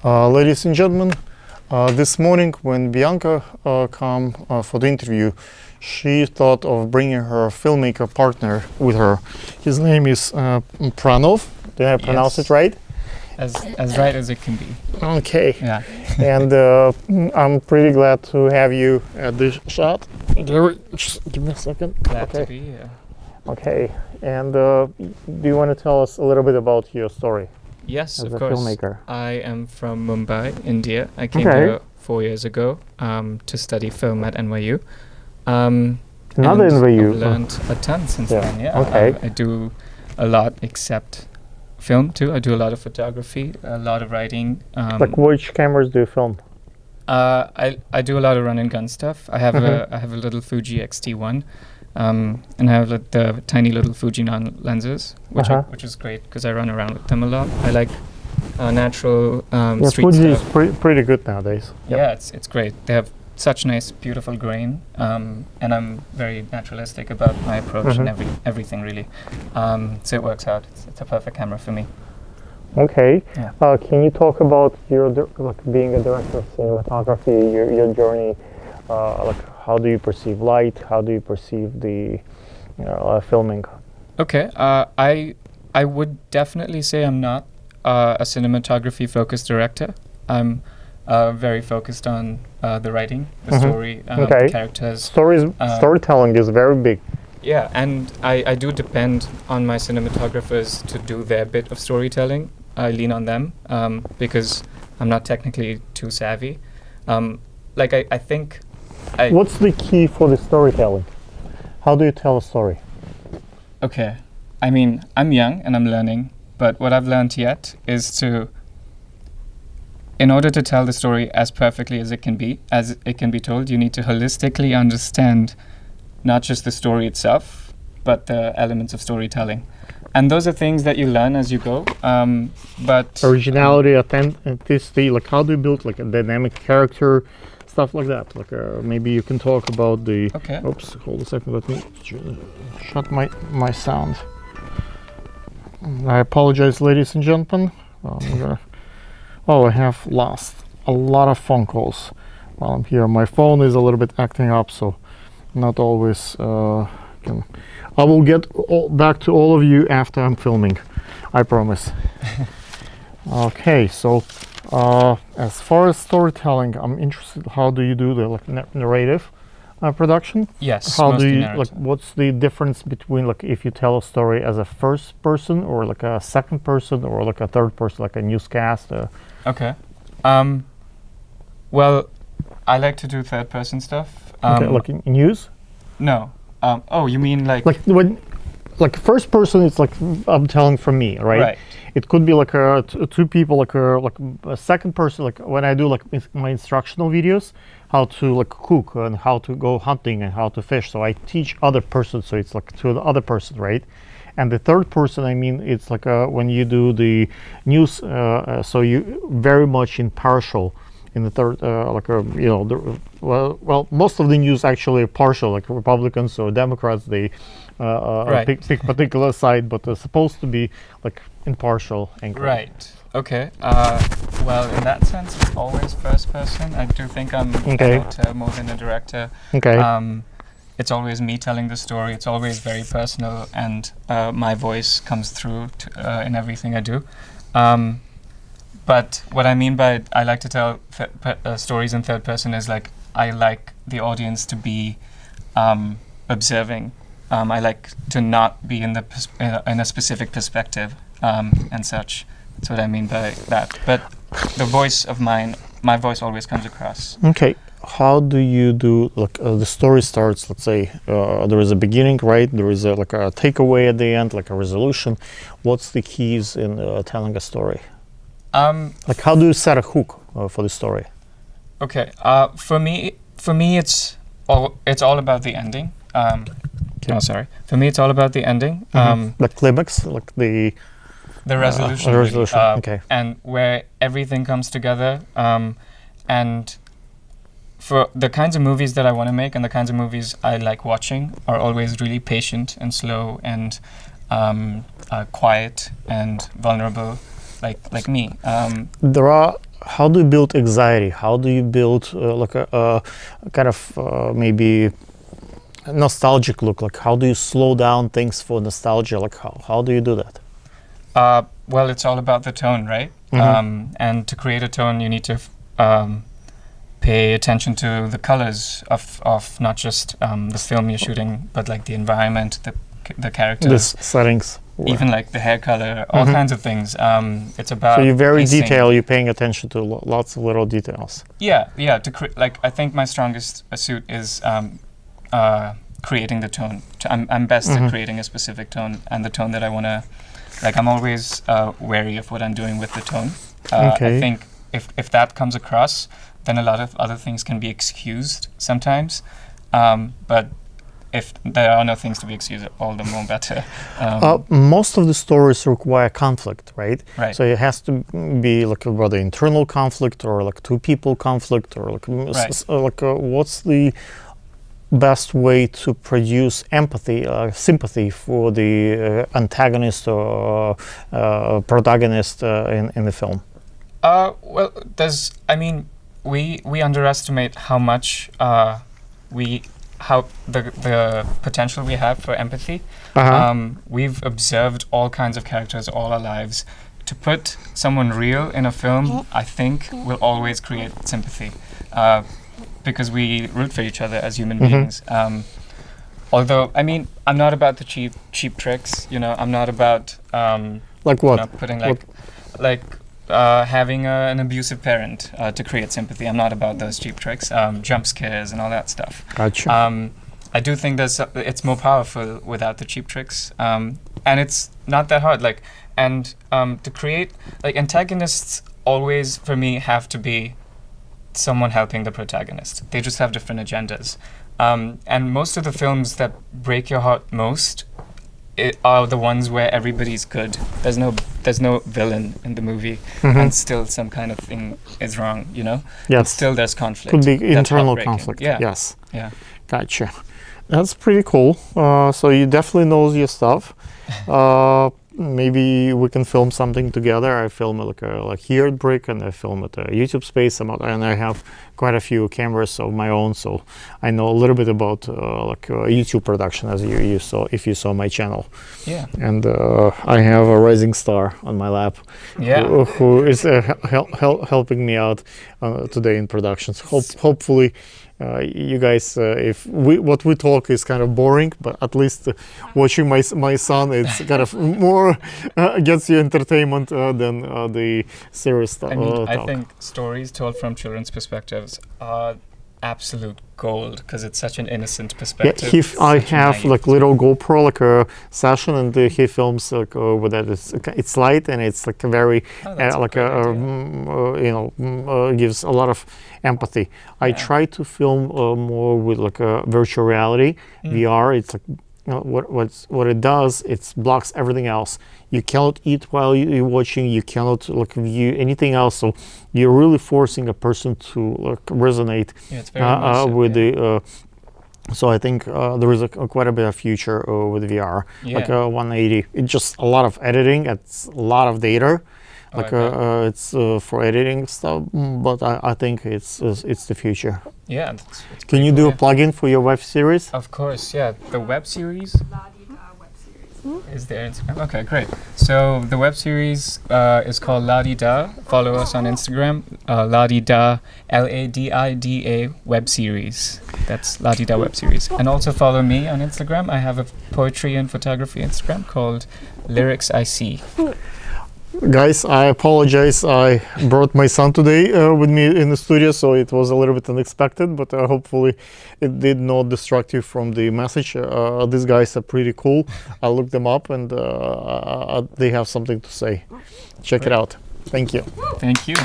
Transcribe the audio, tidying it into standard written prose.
Ladies and gentlemen, this morning when Bianca came for the interview, she thought of bringing her filmmaker partner with her. His name is Pranav. Did I pronounce it right? As right as it can be. Okay. Yeah. And I'm pretty glad to have you at this shot. Just give me a second. Glad to be here. Okay. And do you want to tell us a little bit about your story? Yes, as of a course. filmmaker? I am from Mumbai, India. I came here 4 years ago to study film at NYU. Another and NYU. I've learned a ton since then. Yeah. Okay. I do a lot except film too. I do a lot of photography, a lot of writing. Like which cameras do you film? I do a lot of run and gun stuff. I have a little Fuji X-T1. And I have the tiny little Fuji lenses, which is great because I run around with them a lot. I like natural street Fuji stuff. is pretty good nowadays. Yeah, it's great. They have such nice, beautiful grain, and I'm very naturalistic about my approach and everything really. So it works out. It's a perfect camera for me. Okay. Yeah. Can you talk about your being a director of cinematography, your journey? How do you perceive light? How do you perceive the filming? Okay. I would definitely say I'm not a cinematography focused director. I'm very focused on the writing, the story, the characters. Storytelling is very big. Yeah, and I do depend on my cinematographers to do their bit of storytelling. I lean on them because I'm not technically too savvy. I think. What's the key for the storytelling? How do you tell a story? Okay, I mean, I'm young and I'm learning, but what I've learned yet is in order to tell the story as perfectly as it can be told, you need to holistically understand not just the story itself, but the elements of storytelling. And those are things that you learn as you go. But originality, authenticity, how do you build a dynamic character? Stuff like that. Maybe you can talk about the. Okay. Oops, hold a second. Let me shut my sound. I apologize, ladies and gentlemen. I have lost a lot of phone calls while I'm here. My phone is a little bit acting up, so not always can. I will get back to all of you after I'm filming. I promise. Okay, so. As far as storytelling, I'm interested. How do you do the narrative production? Yes. How do you what's the difference between if you tell a story as a first person or a second person or a third person, like a newscast? Okay. Well, I like to do third person stuff. Like in news? No. Oh, you mean when first person? It's I'm telling from me, right? Right. It could be two people, a second person, when I do my instructional videos, how to cook and how to go hunting and how to fish. So I teach other person, so it's to the other person, right? And the third person, I mean, it's when you do the news, so you very much impartial. In the third, most of the news actually are partial, Republicans or Democrats, they pick particular side, but they're supposed to be impartial anchor. Right. Okay. Well, in that sense, it's always first person. I do think I'm an author more than a director. Okay. It's always me telling the story. It's always very personal, and my voice comes through in everything I do. But what I mean by I like to tell stories in third person is I like the audience to be observing. I like to not be in a specific perspective and such. That's what I mean by that. But the voice of my voice always comes across. Okay. How do you do the story starts? Let's say there is a beginning, right? There is a takeaway at the end, a resolution. What's the keys in telling a story? How do you set a hook for the story? Okay. For me, it's all about the ending. Oh, sorry. For me, it's all about the ending. The climax, the resolution. Okay. And where everything comes together. And for the kinds of movies that I want to make and the kinds of movies I like watching are always really patient and slow and quiet and vulnerable. Like me. There are how do you build anxiety? How do you build like a kind of maybe nostalgic look? Like how do you slow down things for nostalgia? Like how do you do that? Well, it's all about the tone, right? And to create a tone, you need to pay attention to the colors of not just the film you're shooting, but like the environment, the characters, The settings. even like the hair color, all kinds of things. It's about So you're very pacing. detailed. You're paying attention to lots of little details. Yeah. Like I think my strongest suit is creating the tone. I'm best at creating a specific tone and the tone that I want to. Like I'm always wary of what I'm doing with the tone. Okay. I think if that comes across, then a lot of other things can be excused sometimes. But if there are no things to be excused, all the more better. Most of the stories require conflict, right? Right. So it has to be like whether internal conflict or like two people conflict or like what's the best way to produce empathy, sympathy for the antagonist or protagonist in the film? Well, we underestimate how much the potential we have for empathy. We've observed all kinds of characters all our lives. To put someone real in a film, I think, will always create sympathy. Because we root for each other as human beings. Although, I'm not about the cheap tricks. I'm not about like what? Putting having an abusive parent to create sympathy. I'm not about those cheap tricks, jump scares and all that stuff. Gotcha. I do think it's more powerful without the cheap tricks, and it's not that hard. To create antagonists always for me have to be someone helping the protagonist. They just have different agendas. And most of the films that break your heart most are the ones where everybody's good. There's no villain in the movie, and still some kind of thing is wrong, Yes. And still there's conflict. Could be That's internal heartbreaking. conflict. Yeah. Yes. Yeah. Gotcha. That's pretty cool. So you definitely knows your stuff. Maybe we can film something together. I film like here at Brick, and I film at YouTube Space, and I have quite a few cameras of my own, so I know a little bit about YouTube production, as you saw if you saw my channel. Yeah. And I have a rising star on my lap, who is helping me out today in productions. Hopefully. You guys, what we talk is kind of boring, but at least watching my son, it's kind of more gets you entertainment than the serious stuff. I think stories told from children's perspectives are absolute gold because it's such an innocent perspective. Yeah, I have like little GoPro a session, and he films with that. It's light and it's like a very gives a lot of empathy. Yeah. I try to film more with virtual reality, VR. It's what it does. It blocks everything else. You cannot eat while you're watching. You cannot view anything else. So you're really forcing a person to resonate with the. So I think there is quite a bit of future with VR, 180. It's just a lot of editing. It's a lot of data. It's for editing stuff, but I think it's the future. Yeah. Can you do a plugin for your web series? Of course, yeah. The web series. Is there Instagram? Okay, great. So the web series is called La-Di-Da. Follow us on Instagram. La-Di-Da, LADIDA web series. That's La-Di-Da web series. And also follow me on Instagram. I have a poetry and photography Instagram called Lyrics I See. Guys, I apologize. I brought my son today with me in the studio, so it was a little bit unexpected, but hopefully it did not distract you from the message. These guys are pretty cool. I looked them up, and they have something to say. Check it out. Thank you. Thank you.